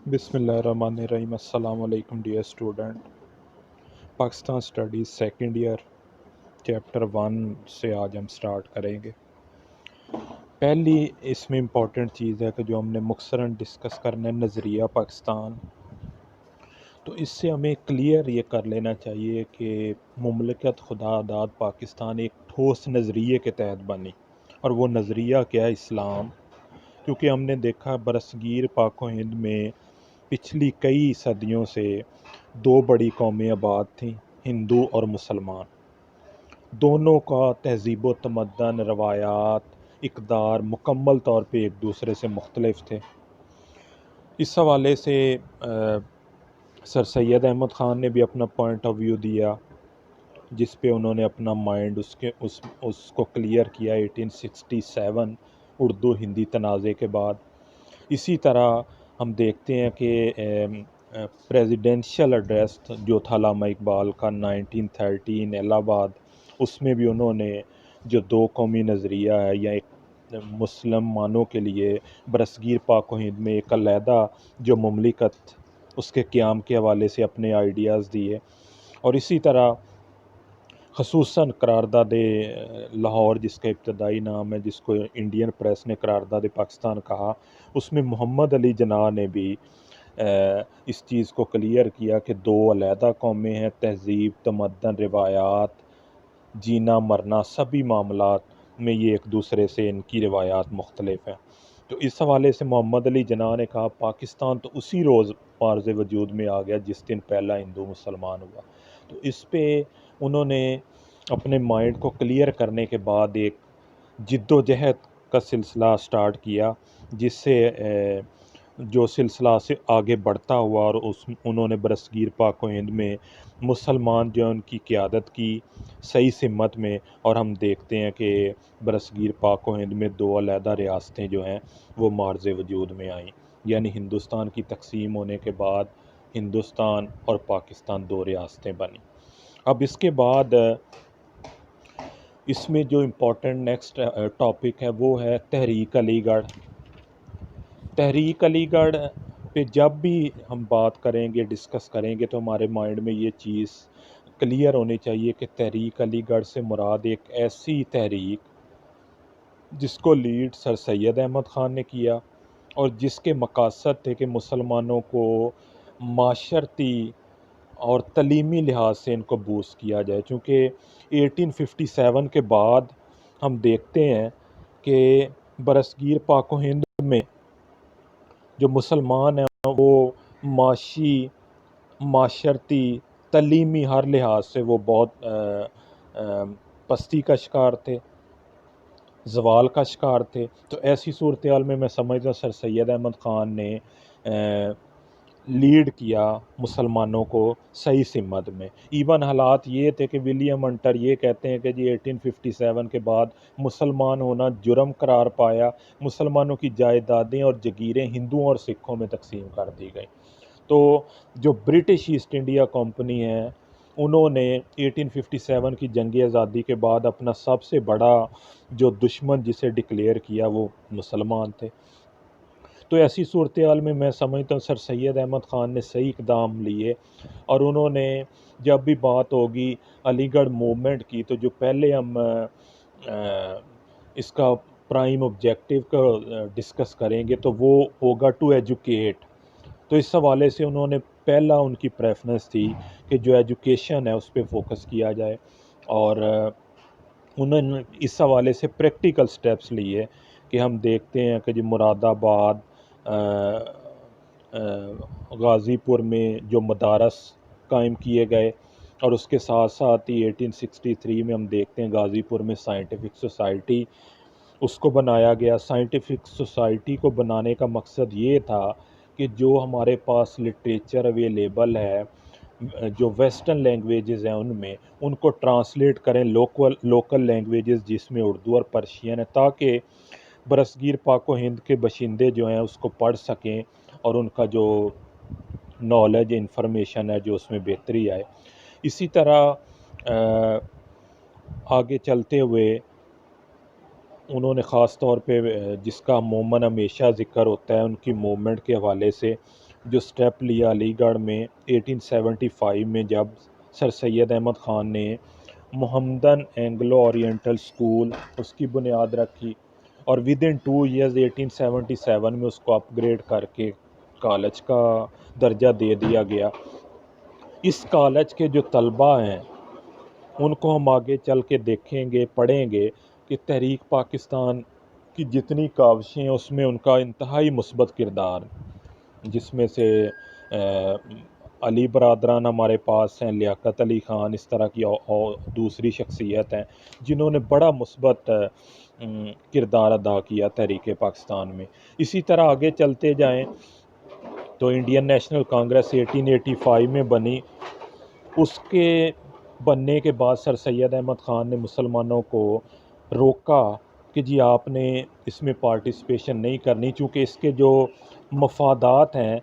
بسم اللہ الرحمن الرحیم۔ السلام علیکم dear student. Pakistan studies second year chapter 1 سے آج ہم سٹارٹ کریں گے۔ پہلی اس میں امپورٹنٹ چیز ہے کہ جو ہم نے مختصراً ڈسکس کرنا ہے نظریہ پاکستان، تو اس سے ہمیں کلیئر یہ کر لینا چاہیے کہ مملکت خدا آزاد پاکستان ایک ٹھوس نظریے کے تحت بنی، اور وہ نظریہ کیا ہے؟ اسلام۔ کیونکہ ہم نے دیکھا برصغیر پاک و ہند میں پچھلی کئی صدیوں سے دو بڑی قومیں آباد تھیں، ہندو اور مسلمان۔ دونوں کا تہذیب و تمدن، روایات، اقدار مکمل طور پہ ایک دوسرے سے مختلف تھے۔ اس حوالے سے سر سید احمد خان نے بھی اپنا پوائنٹ آف ویو دیا، جس پہ انہوں نے اپنا مائنڈ اس کو کلیئر کیا 1867 اردو ہندی تنازع کے بعد۔ اسی طرح ہم دیکھتے ہیں کہ پریزیڈنشل ایڈریس جو تھا علامہ اقبال کا 1913 الہ آباد، اس میں بھی انہوں نے جو دو قومی نظریہ ہے یا ایک مسلمانوں کے لیے برصغیر پاک و ہند میں ایک علیحدہ جو مملکت، اس کے قیام کے حوالے سے اپنے آئیڈیاز دیے۔ اور اسی طرح خصوصاً قرارداد لاہور، جس کا ابتدائی نام ہے، جس کو انڈین پریس نے قرارداد پاکستان کہا، اس میں محمد علی جناح نے بھی اس چیز کو کلیئر کیا کہ دو علیحدہ قومیں ہیں، تہذیب، تمدن، روایات، جینا مرنا، سبھی معاملات میں یہ ایک دوسرے سے ان کی روایات مختلف ہیں۔ تو اس حوالے سے محمد علی جناح نے کہا پاکستان تو اسی روز عارض وجود میں آ گیا جس دن پہلا ہندو مسلمان ہوا۔ تو اس پہ انہوں نے اپنے مائنڈ کو کلیئر کرنے کے بعد ایک جد و جہد کا سلسلہ سٹارٹ کیا، جس سے جو سلسلہ سے آگے بڑھتا ہوا، اور انہوں نے برصغیر پاک و ہند میں مسلمان جو ان کی قیادت کی صحیح سمت میں، اور ہم دیکھتے ہیں کہ برصغیر پاک و ہند میں دو علیحدہ ریاستیں جو ہیں وہ معرض وجود میں آئیں، یعنی ہندوستان کی تقسیم ہونے کے بعد ہندوستان اور پاکستان دو ریاستیں بنیں۔ اب اس کے بعد اس میں جو امپورٹنٹ نیکسٹ ٹاپک ہے وہ ہے تحریک علی گڑھ۔ تحریک علی گڑھ پہ جب بھی ہم بات کریں گے، ڈسکس کریں گے، تو ہمارے مائنڈ میں یہ چیز کلیئر ہونی چاہیے کہ تحریک علی گڑھ سے مراد ایک ایسی تحریک جس کو لیڈ سر سید احمد خان نے کیا، اور جس کے مقاصد تھے کہ مسلمانوں کو معاشرتی اور تعلیمی لحاظ سے ان کو بوسٹ کیا جائے۔ چونکہ 1857 کے بعد ہم دیکھتے ہیں کہ برصغیر پاک و ہند میں جو مسلمان ہیں وہ معاشی، معاشرتی، تعلیمی ہر لحاظ سے وہ بہت پستی کا شکار تھے، زوال کا شکار تھے۔ تو ایسی صورتحال میں سمجھتا ہوں سر سید احمد خان نے لیڈ کیا مسلمانوں کو صحیح سمت میں۔ ایون حالات یہ تھے کہ ولیم ہنٹر یہ کہتے ہیں کہ جی 1857 کے بعد مسلمان ہونا جرم قرار پایا، مسلمانوں کی جائیدادیں اور جگیریں ہندوؤں اور سکھوں میں تقسیم کر دی گئیں۔ تو جو برٹش ایسٹ انڈیا کمپنی ہے، انہوں نے 1857 کی جنگ آزادی کے بعد اپنا سب سے بڑا جو دشمن جسے ڈکلیئر کیا وہ مسلمان تھے۔ تو ایسی صورتحال میں سمجھتا ہوں سر سید احمد خان نے صحیح اقدام لیے، اور انہوں نے جب بھی بات ہوگی علی گڑھ موومنٹ کی، تو جو پہلے ہم اس کا پرائم آبجیکٹیو کا ڈسکس کریں گے تو وہ ہوگا ٹو ایجوکیٹ۔ تو اس حوالے سے انہوں نے پہلا ان کی پریفرنس تھی کہ جو ایجوکیشن ہے اس پہ فوکس کیا جائے، اور انہوں نے اس حوالے سے پریکٹیکل سٹیپس لیے کہ ہم دیکھتے ہیں کہ جو مراد آباد، غازی پور میں جو مدارس قائم کیے گئے، اور اس کے ساتھ ساتھ ہی 1863 میں ہم دیکھتے ہیں غازی پور میں سائنٹیفک سوسائٹی اس کو بنایا گیا۔ سائنٹیفک سوسائٹی کو بنانے کا مقصد یہ تھا کہ جو ہمارے پاس لٹریچر اویلیبل ہے جو ویسٹرن لینگویجز ہیں ان کو ٹرانسلیٹ کریں لوکل لینگویجز جس میں اردو اور پرشین ہے، تاکہ برصغیر پاک و ہند کے باشندے جو ہیں اس کو پڑھ سکیں، اور ان کا جو نالج انفارمیشن ہے جو اس میں بہتری آئے۔ اسی طرح آگے چلتے ہوئے انہوں نے خاص طور پہ جس کا عموماً ہمیشہ ذکر ہوتا ہے ان کی موومنٹ کے حوالے سے جو سٹیپ لیا علی گڑھ میں 1875 میں، جب سر سید احمد خان نے محمدن اینگلو اورینٹل اسکول اس کی بنیاد رکھی، اور ود ان 2 ایئرز 1877 میں اس کو اپ گریڈ کر کے کالج کا درجہ دے دیا گیا۔ اس کالج کے جو طلبہ ہیں ان کو ہم آگے چل کے دیکھیں گے، پڑھیں گے کہ تحریک پاکستان کی جتنی کاوشیں ہیں اس میں ان کا انتہائی مثبت کردار، جس میں سے علی برادران ہمارے پاس ہیں، لیاقت علی خان، اس طرح کی اور دوسری شخصیت ہیں جنہوں نے بڑا مثبت کردار ادا کیا تحریک پاکستان میں۔ اسی طرح آگے چلتے جائیں تو انڈین نیشنل کانگریس 1885 میں بنی۔ اس کے بننے کے بعد سر سید احمد خان نے مسلمانوں کو روکا کہ جی آپ نے اس میں پارٹیسپیشن نہیں کرنی، چونکہ اس کے جو مفادات ہیں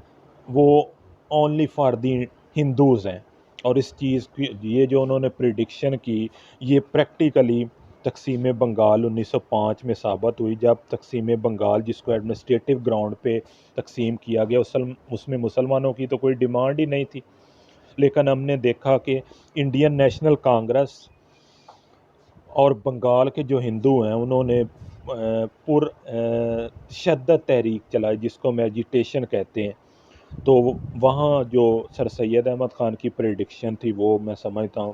وہ اونلی فار دی ہندوز ہیں، اور اس چیز کی یہ جو انہوں نے پریڈکشن کی یہ پریکٹیکلی تقسیم بنگال 1905 میں ثابت ہوئی، جب تقسیم بنگال جس کو ایڈمنسٹریٹو گراؤنڈ پہ تقسیم کیا گیا اس میں مسلمانوں کی تو کوئی ڈیمانڈ ہی نہیں تھی، لیکن ہم نے دیکھا کہ انڈین نیشنل کانگریس اور بنگال کے جو ہندو ہیں انہوں نے پر شدت تحریک چلائی جس کو ہم ایجیٹیشن کہتے ہیں، تو وہاں جو سر سید احمد خان کی پریڈکشن تھی وہ میں سمجھتا ہوں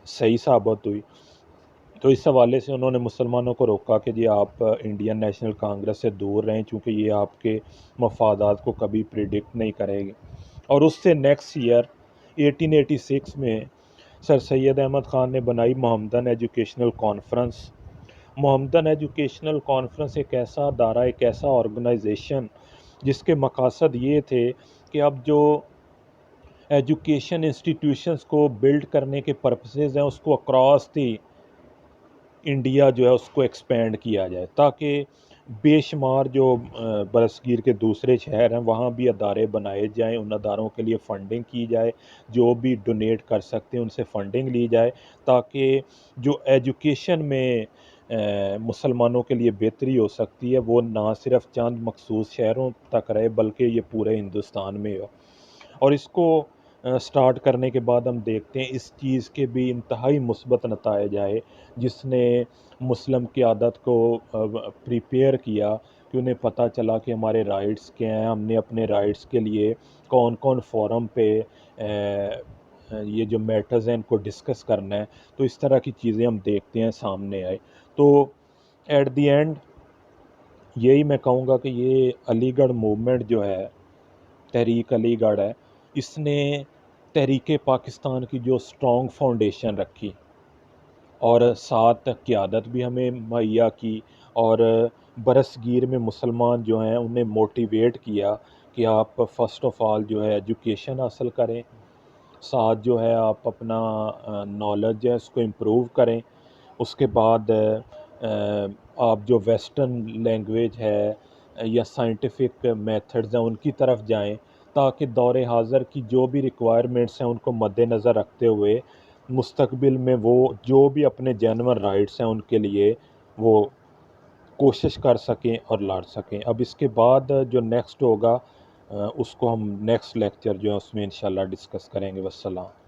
صحیح ثابت ہوئی۔ تو اس حوالے سے انہوں نے مسلمانوں کو روکا کہ جی آپ انڈین نیشنل کانگریس سے دور رہیں، چونکہ یہ آپ کے مفادات کو کبھی پریڈکٹ نہیں کرے گی۔ اور اس سے نیکسٹ ایئر 1886 میں سر سید احمد خان نے بنائی محمدن ایجوکیشنل کانفرنس۔ محمدن ایجوکیشنل کانفرنس ایک ایسا ادارہ، ایک ایسا آرگنائزیشن جس کے مقاصد یہ تھے کہ اب جو ایجوکیشن انسٹیٹیوشنز کو بلڈ کرنے کے پرپسز ہیں اس کو اکراس دی انڈیا جو ہے اس کو ایکسپینڈ کیا جائے، تاکہ بے شمار جو برصغیر کے دوسرے شہر ہیں وہاں بھی ادارے بنائے جائیں، ان اداروں کے لیے فنڈنگ کی جائے، جو بھی ڈونیٹ کر سکتے ہیں ان سے فنڈنگ لی جائے، تاکہ جو ایجوکیشن میں مسلمانوں کے لیے بہتری ہو سکتی ہے وہ نہ صرف چند مخصوص شہروں تک رہے بلکہ یہ پورے ہندوستان میں ہو۔ اور اس کو سٹارٹ کرنے کے بعد ہم دیکھتے ہیں اس چیز کے بھی انتہائی مثبت نتائج آئے، جس نے مسلم قیادت کو پریپیئر کیا کہ انہیں پتہ چلا کہ ہمارے رائٹس کیا ہیں، ہم نے اپنے رائٹس کے لیے کون کون فورم پہ یہ جو میٹرز ہیں ان کو ڈسکس کرنا ہے۔ تو اس طرح کی چیزیں ہم دیکھتے ہیں سامنے آئے۔ تو ایٹ دی اینڈ یہی میں کہوں گا کہ یہ علی گڑھ موومنٹ جو ہے، تحریک علی گڑھ ہے، اس نے تحریک پاکستان کی جو سٹرونگ فاؤنڈیشن رکھی اور ساتھ قیادت بھی ہمیں مہیا کی، اور برصغیر میں مسلمان جو ہیں انہیں موٹیویٹ کیا کہ آپ فرسٹ آف آل جو ہے ایجوکیشن حاصل کریں، ساتھ جو ہے آپ اپنا نالج ہے اس کو امپروو کریں، اس کے بعد آپ جو ویسٹرن لینگویج ہے یا سائنٹیفک میتھڈز ہیں ان کی طرف جائیں، تاکہ دور حاضر کی جو بھی ریکوائرمنٹس ہیں ان کو مد نظر رکھتے ہوئے مستقبل میں وہ جو بھی اپنے جینون رائٹس ہیں ان کے لیے وہ کوشش کر سکیں اور لڑ سکیں۔ اب اس کے بعد جو نیکسٹ ہوگا اس کو ہم نیکسٹ لیکچر جو ہے اس میں انشاءاللہ ڈسکس کریں گے۔ والسلام۔